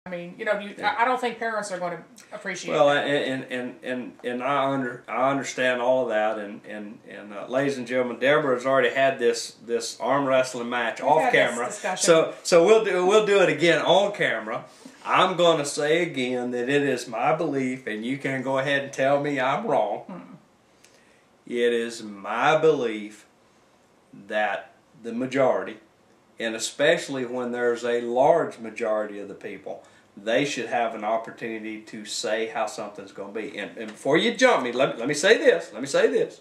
I mean, you know, I don't think parents are going to appreciate well, that. and I understand all of that, and ladies and gentlemen, Deborah has already had this arm wrestling match off camera, so we'll do it again on camera. I'm going to say again that it is my belief, and you can go ahead and tell me I'm wrong. It is my belief that the majority, and especially when there's a large majority of the people, they should have an opportunity to say how something's going to be. And before you jump me, let me say this. Let me say this.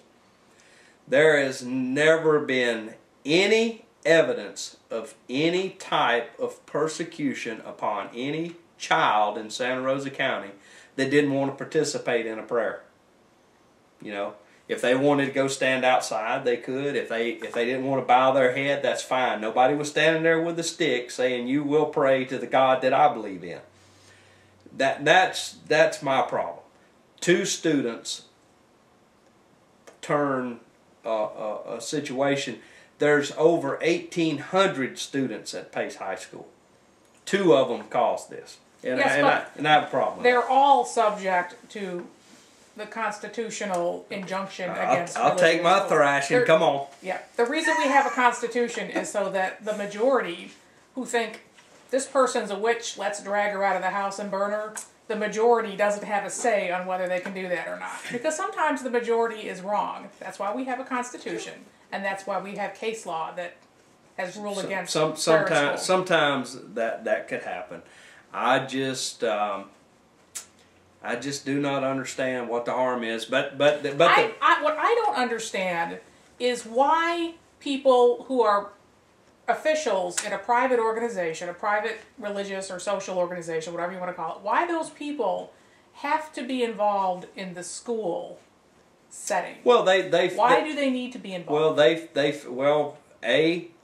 There has never been any evidence of any type of persecution upon any child in Santa Rosa County that didn't want to participate in a prayer. You know, if they wanted to go stand outside, they could. If they didn't want to bow their head, that's fine. Nobody was standing there with a stick saying, "You will pray to the God that I believe in." That's my problem. Two students turn a situation. There's over 1,800 students at Pace High School. Two of them caused this, and I have a problem. They're all subject to the constitutional injunction against I'll take my thrashing. Come on. Yeah. The reason we have a constitution is so that the majority who think this person's a witch, let's drag her out of the house and burn her, the majority doesn't have a say on whether they can do that or not. Because sometimes the majority is wrong. That's why we have a constitution. And that's why we have case law that has ruled against sometimes that could happen. I just do not understand what the harm is. But what I don't understand is why people who are officials in a private organization, a private religious or social organization, whatever you want to call it, why those people have to be involved in the school setting. Well, why do they need to be involved? Well,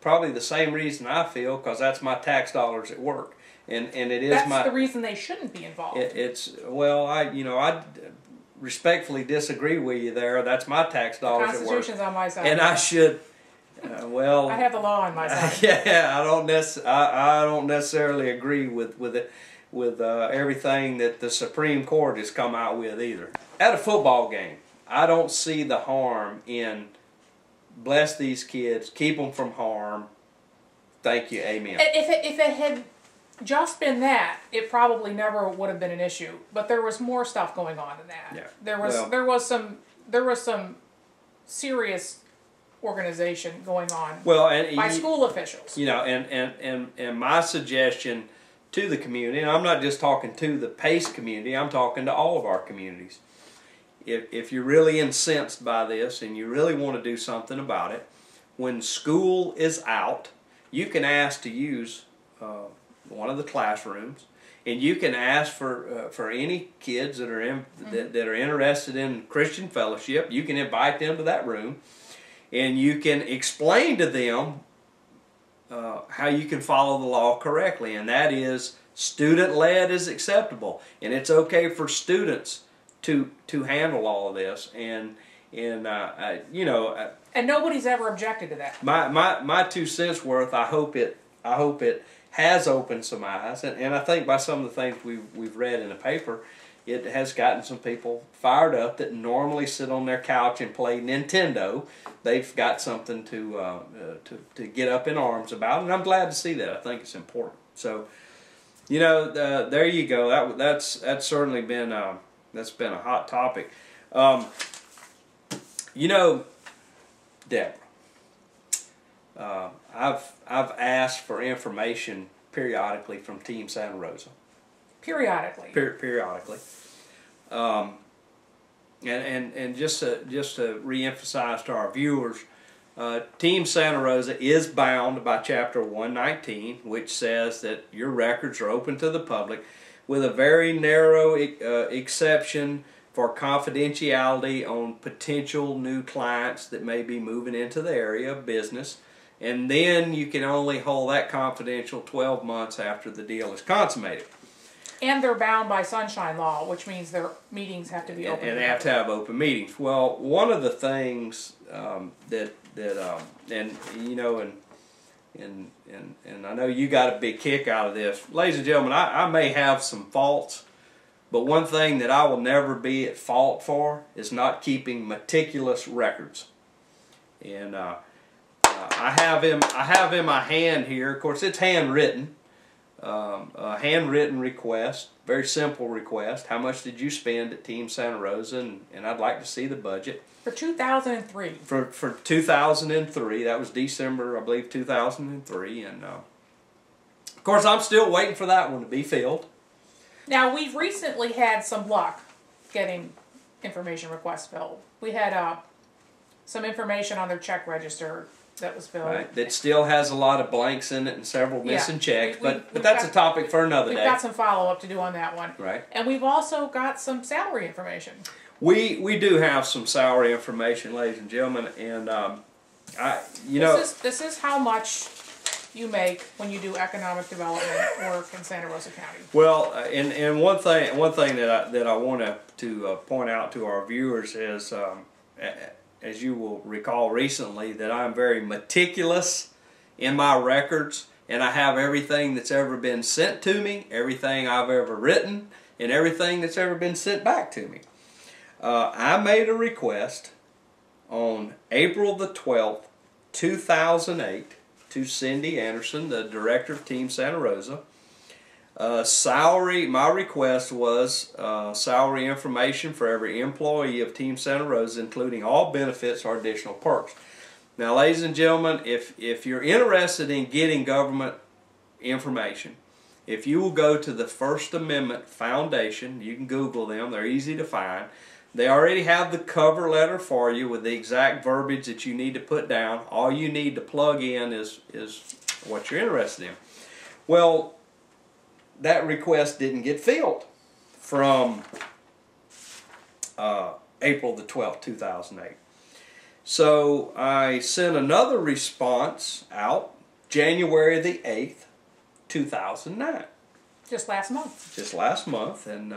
probably the same reason I feel, because that's my tax dollars at work. And it is the reason they shouldn't be involved. I respectfully disagree with you there. That's my tax dollars at work. The Constitution's on my side. And I should, I have the law on my side. Yeah, I don't necessarily agree with everything that the Supreme Court has come out with either. At a football game, I don't see the harm in bless these kids, keep them from harm. Thank you, amen. If it had just been that, it probably never would have been an issue. But there was more stuff going on than that. Yeah. There was some serious organization going on by school officials. You know, and my suggestion to the community, and I'm not just talking to the Pace community, I'm talking to all of our communities. If you're really incensed by this and you really want to do something about it, when school is out, you can ask to use one of the classrooms, and you can ask for any kids that are that are interested in Christian fellowship. You can invite them to that room, and you can explain to them how you can follow the law correctly, and that is student-led is acceptable, and it's okay for students to handle all of this, and nobody's ever objected to that. My 2 cents worth. I hope it has opened some eyes, and I think by some of the things we've read in the paper, it has gotten some people fired up that normally sit on their couch and play Nintendo. They've got something to get up in arms about, and I'm glad to see that. I think it's important. So, there you go. That's certainly been that's been a hot topic. Deborah, I've asked for information periodically from Team Santa Rosa. Periodically. Periodically. And just to reemphasize to our viewers, Team Santa Rosa is bound by Chapter 119, which says that your records are open to the public, with a very narrow exception for confidentiality on potential new clients that may be moving into the area of business. And then you can only hold that confidential 12 months after the deal is consummated. And they're bound by Sunshine Law, which means their meetings have to be open. And they have to have open meetings. Well, one of the things and I know you got a big kick out of this. Ladies and gentlemen, I may have some faults, but one thing that I will never be at fault for is not keeping meticulous records. And I have in my hand here, of course it's handwritten, a handwritten request, very simple request. How much did you spend at Team Santa Rosa? And I'd like to see the budget. For 2003. For 2003, that was December, I believe, 2003. And of course I'm still waiting for that one to be filled. Now we've recently had some luck getting information requests filled. We had some information on their check register that was filled. Right. That still has a lot of blanks in it and several missing checks, but that's a topic for another day. We've got some follow-up to do on that one. Right. And we've also got some salary information. We do have some salary information, ladies and gentlemen, and this is how much you make when you do economic development work in Santa Rosa County. Well, and one thing that I want to point out to our viewers is, as you will recall recently, that I'm very meticulous in my records, and I have everything that's ever been sent to me, everything I've ever written, and everything that's ever been sent back to me. I made a request on April the 12th, 2008, to Cindy Anderson, the director of Team Santa Rosa. My request was salary information for every employee of Team Santa Rosa, including all benefits or additional perks. Now, ladies and gentlemen, if you're interested in getting government information, if you will go to the First Amendment Foundation, you can Google them, they're easy to find. They already have the cover letter for you with the exact verbiage that you need to put down. All you need to plug in is what you're interested in. Well, that request didn't get filled from April the 12th, 2008. So I sent another response out January the 8th, 2009. Just last month. Just last month. And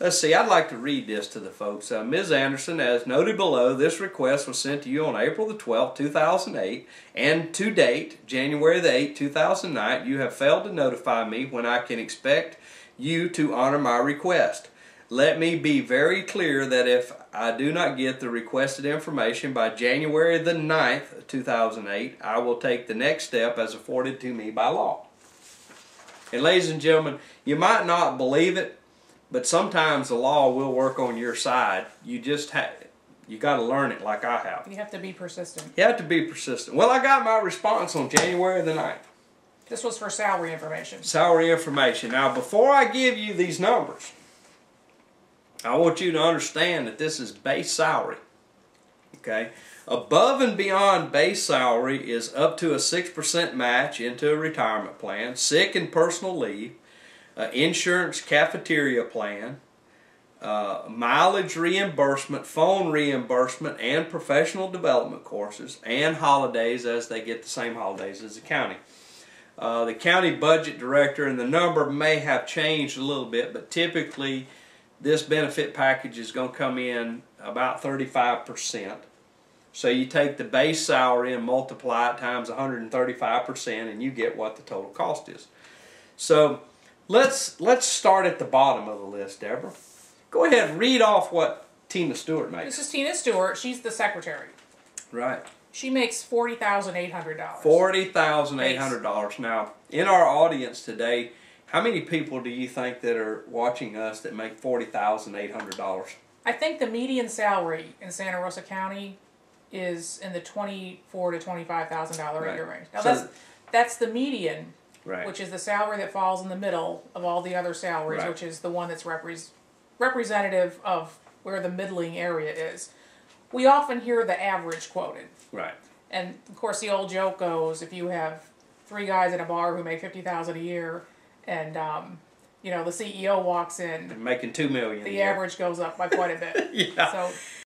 let's see, I'd like to read this to the folks. Ms. Anderson, as noted below, this request was sent to you on April the 12th, 2008, and to date, January the 8th, 2009, you have failed to notify me when I can expect you to honor my request. Let me be very clear that if I do not get the requested information by January the 9th, 2008, I will take the next step as afforded to me by law. And ladies and gentlemen, you might not believe it, but sometimes the law will work on your side. You got to learn it like I have. You have to be persistent. You have to be persistent. Well, I got my response on January the 9th. This was for salary information. Salary information. Now, before I give you these numbers, I want you to understand that this is base salary. Okay? Above and beyond base salary is up to a 6% match into a retirement plan, sick and personal leave, insurance cafeteria plan, mileage reimbursement, phone reimbursement, and professional development courses, and holidays, as they get the same holidays as the county. The county budget director, and the number may have changed a little bit, but typically this benefit package is going to come in about 35%. So you take the base salary and multiply it times 135%, and you get what the total cost is. So let's start at the bottom of the list, Deborah. Go ahead and read off what Tina Stewart makes. This is Tina Stewart. She's the secretary. Right. She makes $40,800. $40,800. Now, in our audience today, how many people do you think that are watching us that make $40,800? I think the median salary in Santa Rosa County is in the $24,000 to $25,000 a year range. Now, so that's the median, right, which is the salary that falls in the middle of all the other salaries, right, which is the one that's representative of where the middling area is. We often hear the average quoted. Right. And, of course, the old joke goes, if you have 3 guys in a bar who make $50,000 a year and, you know, the CEO walks in, and making $2 million, the average goes up by quite a bit. Yeah. So